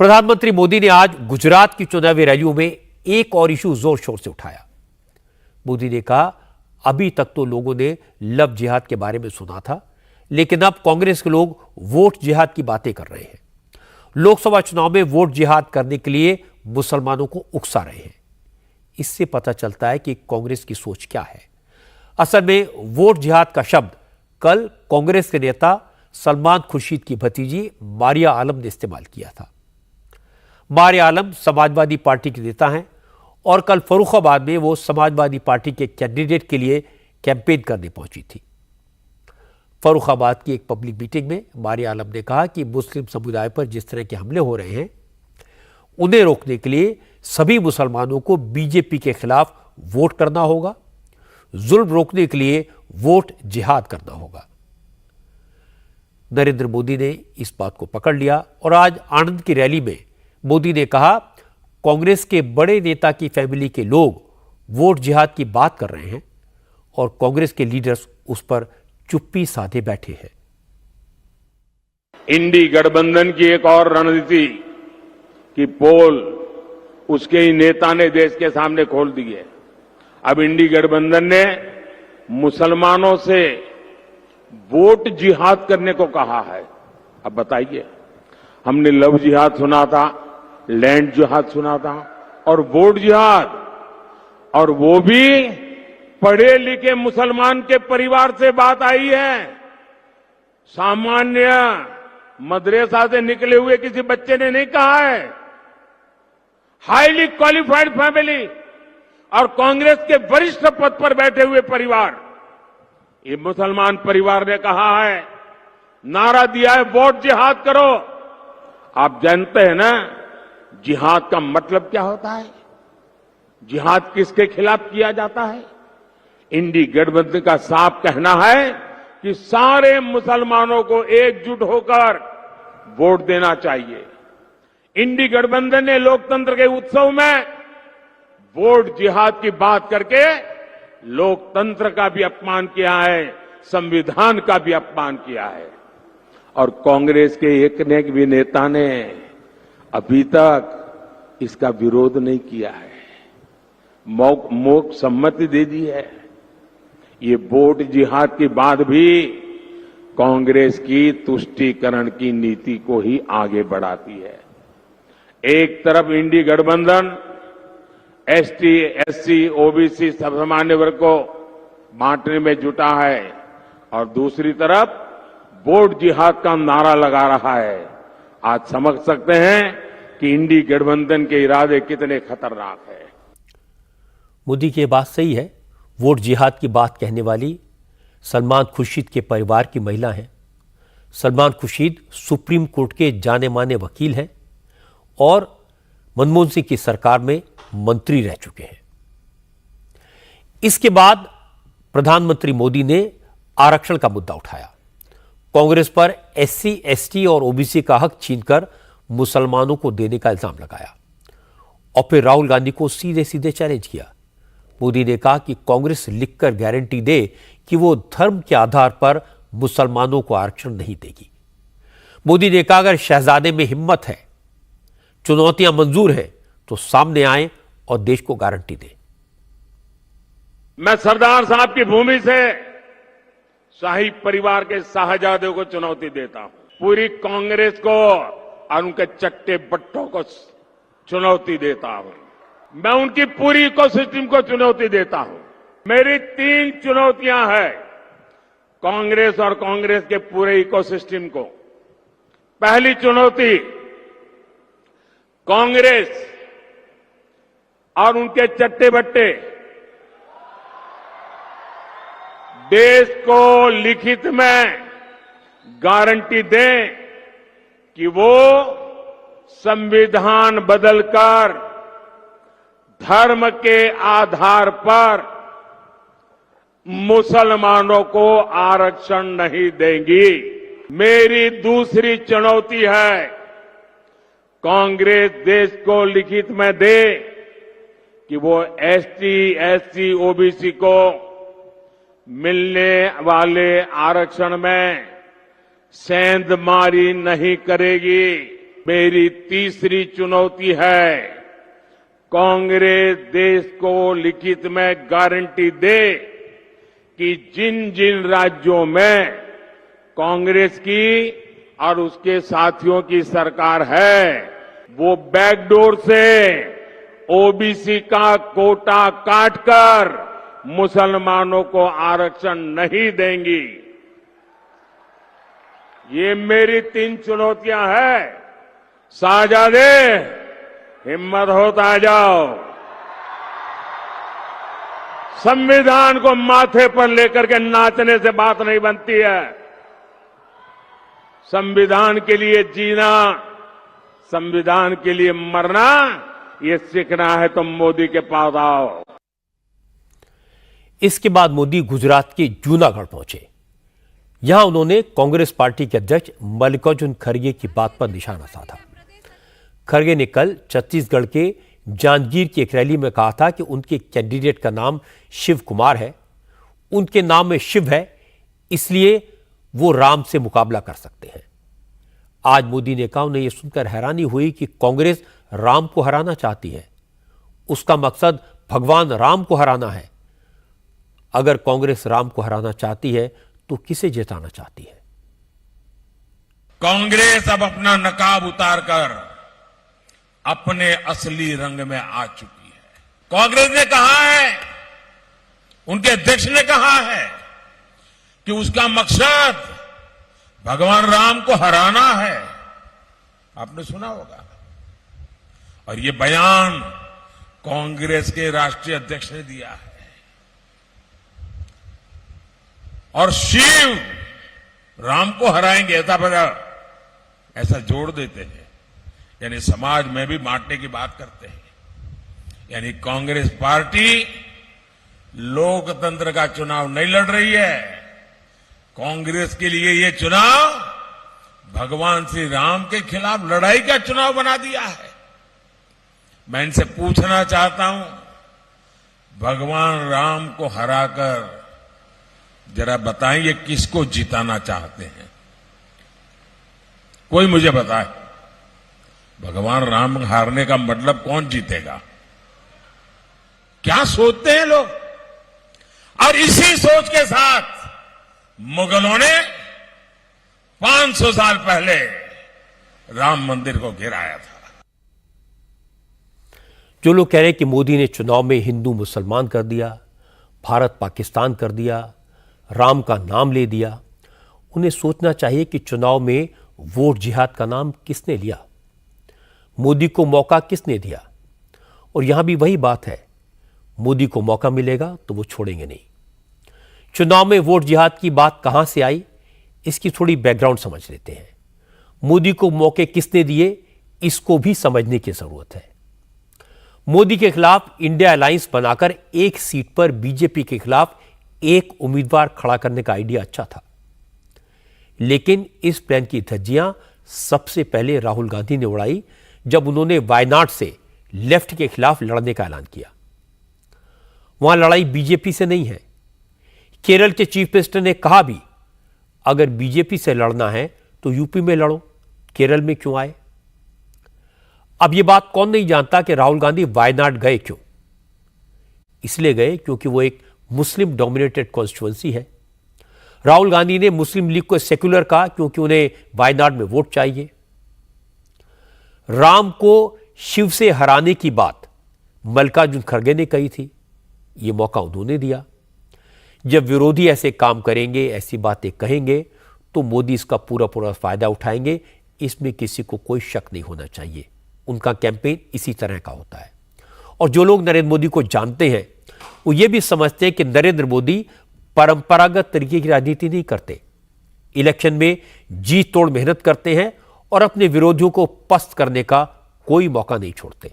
प्रधानमंत्री मोदी ने आज गुजरात की चुनावी रैलियों में एक और इशू जोर शोर से उठाया। मोदी ने कहा, अभी तक तो लोगों ने लव जिहाद के बारे में सुना था, लेकिन अब कांग्रेस के लोग वोट जिहाद की बातें कर रहे हैं। लोकसभा चुनाव में वोट जिहाद करने के लिए मुसलमानों को उकसा रहे हैं। इससे पता चलता है कि कांग्रेस की सोच क्या है। असल में वोट जिहाद का शब्द कल कांग्रेस के नेता सलमान खुर्शीद की भतीजी मारिया आलम ने इस्तेमाल किया था। मारिया आलम समाजवादी पार्टी के नेता हैं और कल फर्रुखाबाद में वो समाजवादी पार्टी के कैंडिडेट के लिए कैंपेन करने पहुंची थी। फर्रुखाबाद की एक पब्लिक मीटिंग में मारिया आलम ने कहा कि मुस्लिम समुदाय पर जिस तरह के हमले हो रहे हैं, उन्हें रोकने के लिए सभी मुसलमानों को बीजेपी के खिलाफ वोट करना होगा। जुल्म रोकने के लिए वोट जिहाद करना होगा। नरेंद्र मोदी ने इस बात को पकड़ लिया और आज आणंद की रैली में मोदी ने कहा, कांग्रेस के बड़े नेता की फैमिली के लोग वोट जिहाद की बात कर रहे हैं और कांग्रेस के लीडर्स उस पर चुप्पी साधे बैठे हैं। इंडी गठबंधन की एक और रणनीति की पोल उसके ही नेता ने देश के सामने खोल दी है। अब इंडी गठबंधन ने मुसलमानों से वोट जिहाद करने को कहा है। अब बताइए, हमने लव जिहाद सुना था, लैंड जिहाद सुना था और वोट जिहाद, और वो भी पढ़े लिखे मुसलमान के परिवार से बात आई है। सामान्य मदरसा से निकले हुए किसी बच्चे ने नहीं कहा है। हाईली क्वालिफाइड फैमिली और कांग्रेस के वरिष्ठ पद पर बैठे हुए परिवार, ये मुसलमान परिवार ने कहा है, नारा दिया है, वोट जिहाद करो। आप जानते हैं ना जिहाद का मतलब क्या होता है? जिहाद किसके खिलाफ किया जाता है? इंडी गठबंधन का साफ कहना है कि सारे मुसलमानों को एकजुट होकर वोट देना चाहिए। इंडी गठबंधन ने लोकतंत्र के उत्सव में वोट जिहाद की बात करके लोकतंत्र का भी अपमान किया है, संविधान का भी अपमान किया है। और कांग्रेस के एक ने भी नेता ने अभी तक इसका विरोध नहीं किया है, मौक सम्मति दे दी है। ये वोट जिहाद की बात भी कांग्रेस की तुष्टीकरण की नीति को ही आगे बढ़ाती है। एक तरफ इंडी गठबंधन एसटी, एससी, ओबीसी सामान्य वर्ग को बांटने में जुटा है और दूसरी तरफ वोट जिहाद का नारा लगा रहा है। आज समझ सकते हैं कि इंडी गठबंधन के इरादे कितने खतरनाक है। मोदी की बात सही है। वोट जिहाद की बात कहने वाली सलमान खुर्शीद के परिवार की महिला हैं। सलमान खुर्शीद सुप्रीम कोर्ट के जाने माने वकील हैं और मनमोहन सिंह की सरकार में मंत्री रह चुके हैं। इसके बाद प्रधानमंत्री मोदी ने आरक्षण का मुद्दा उठाया। कांग्रेस पर एससी, एसटी और ओबीसी का हक छीनकर मुसलमानों को देने का इल्जाम लगाया और फिर राहुल गांधी को सीधे सीधे चैलेंज किया। मोदी ने कहा कि कांग्रेस लिखकर गारंटी दे कि वो धर्म के आधार पर मुसलमानों को आरक्षण नहीं देगी। मोदी ने कहा, अगर शहजादे में हिम्मत है, चुनौतियां मंजूर है, तो सामने आए और देश को गारंटी दे। मैं सरदार साहब की भूमि से शाही परिवार के शाहजादों को चुनौती देता हूं। पूरी कांग्रेस को और उनके चट्टे बट्टों को चुनौती देता हूं। मैं उनकी पूरी इकोसिस्टम को चुनौती देता हूं। मेरी 3 चुनौतियां हैं कांग्रेस और कांग्रेस के पूरे इकोसिस्टम को। पहली चुनौती, कांग्रेस और उनके चट्टे बट्टे देश को लिखित में गारंटी दें कि वो संविधान बदलकर धर्म के आधार पर मुसलमानों को आरक्षण नहीं देंगी। मेरी दूसरी चुनौती है, कांग्रेस देश को लिखित में दे कि वो एसटी, एससी, ओबीसी को मिलने वाले आरक्षण में सेंधमारी नहीं करेगी। मेरी तीसरी चुनौती है, कांग्रेस देश को लिखित में गारंटी दे कि जिन जिन राज्यों में कांग्रेस की और उसके साथियों की सरकार है, वो बैकडोर से ओबीसी का कोटा काटकर मुसलमानों को आरक्षण नहीं देंगी। ये मेरी 3 चुनौतियां हैं। शाहजादे, हिम्मत हो तो आ जाओ। संविधान को माथे पर लेकर के नाचने से बात नहीं बनती है। संविधान के लिए जीना, संविधान के लिए मरना, ये सीखना है तो मोदी के पास आओ। इसके बाद मोदी गुजरात के जूनागढ़ पहुंचे। यहां उन्होंने कांग्रेस पार्टी के अध्यक्ष मल्लिकार्जुन खड़गे की बात पर निशाना साधा। खड़गे ने कल छत्तीसगढ़ के जांजगीर की एक रैली में कहा था कि उनके कैंडिडेट का नाम शिव कुमार है, उनके नाम में शिव है, इसलिए वो राम से मुकाबला कर सकते हैं। आज मोदी ने कहा उन्हें यह सुनकर हैरानी हुई कि कांग्रेस राम को हराना चाहती है। उसका मकसद भगवान राम को हराना है। अगर कांग्रेस राम को हराना चाहती है तो किसे जिताना चाहती है? कांग्रेस अब अपना नकाब उतारकर अपने असली रंग में आ चुकी है। कांग्रेस ने कहा है, उनके अध्यक्ष ने कहा है कि उसका मकसद भगवान राम को हराना है। आपने सुना होगा। और ये बयान कांग्रेस के राष्ट्रीय अध्यक्ष ने दिया है। और शिव राम को हराएंगे ऐसा जोड़ देते हैं, यानी समाज में भी बांटने की बात करते हैं। यानी कांग्रेस पार्टी लोकतंत्र का चुनाव नहीं लड़ रही है। कांग्रेस के लिए ये चुनाव भगवान श्री राम के खिलाफ लड़ाई का चुनाव बना दिया है। मैं इनसे पूछना चाहता हूं, भगवान राम को हराकर जरा बताएं ये किसको जिताना चाहते हैं? कोई मुझे बताए। भगवान राम हारने का मतलब कौन जीतेगा? क्या सोचते हैं लोग? और इसी सोच के साथ मुगलों ने 500 साल पहले राम मंदिर को गिराया था। जो लोग कह रहे हैं कि मोदी ने चुनाव में हिंदू मुसलमान कर दिया, भारत पाकिस्तान कर दिया, राम का नाम ले दिया, उन्हें सोचना चाहिए कि चुनाव में वोट जिहाद का नाम किसने लिया, मोदी को मौका किसने दिया। और यहां भी वही बात है, मोदी को मौका मिलेगा तो वो छोड़ेंगे नहीं। चुनाव में वोट जिहाद की बात कहां से आई, इसकी थोड़ी बैकग्राउंड समझ लेते हैं। मोदी को मौके किसने दिए, इसको भी समझने की जरूरत है। मोदी के खिलाफ इंडिया अलायंस बनाकर एक सीट पर बीजेपी के खिलाफ एक उम्मीदवार खड़ा करने का आइडिया अच्छा था, लेकिन इस प्लान की धज्जियां सबसे पहले राहुल गांधी ने उड़ाई जब उन्होंने वायनाड से लेफ्ट के खिलाफ लड़ने का ऐलान किया। वहां लड़ाई बीजेपी से नहीं है। केरल के चीफ मिनिस्टर ने कहा भी, अगर बीजेपी से लड़ना है तो यूपी में लड़ो, केरल में क्यों आए? अब यह बात कौन नहीं जानता कि राहुल गांधी वायनाड गए क्यों? इसलिए गए क्योंकि वो एक मुस्लिम डोमिनेटेड कॉन्स्टिट्यूएंसी है। राहुल गांधी ने मुस्लिम लीग को सेक्युलर कहा क्योंकि उन्हें वायनाड में वोट चाहिए। राम को शिव से हराने की बात मल्लिकार्जुन खड़गे ने कही थी, यह मौका उन्होंने दिया। जब विरोधी ऐसे काम करेंगे, ऐसी बातें कहेंगे, तो मोदी इसका पूरा पूरा फायदा उठाएंगे, इसमें किसी को कोई शक नहीं होना चाहिए। उनका कैंपेन इसी तरह का होता है। और जो लोग नरेंद्र मोदी को जानते हैं वो ये भी समझते हैं कि नरेंद्र मोदी परंपरागत तरीके की राजनीति नहीं करते। इलेक्शन में जी तोड़ मेहनत करते हैं और अपने विरोधियों को पस्त करने का कोई मौका नहीं छोड़ते।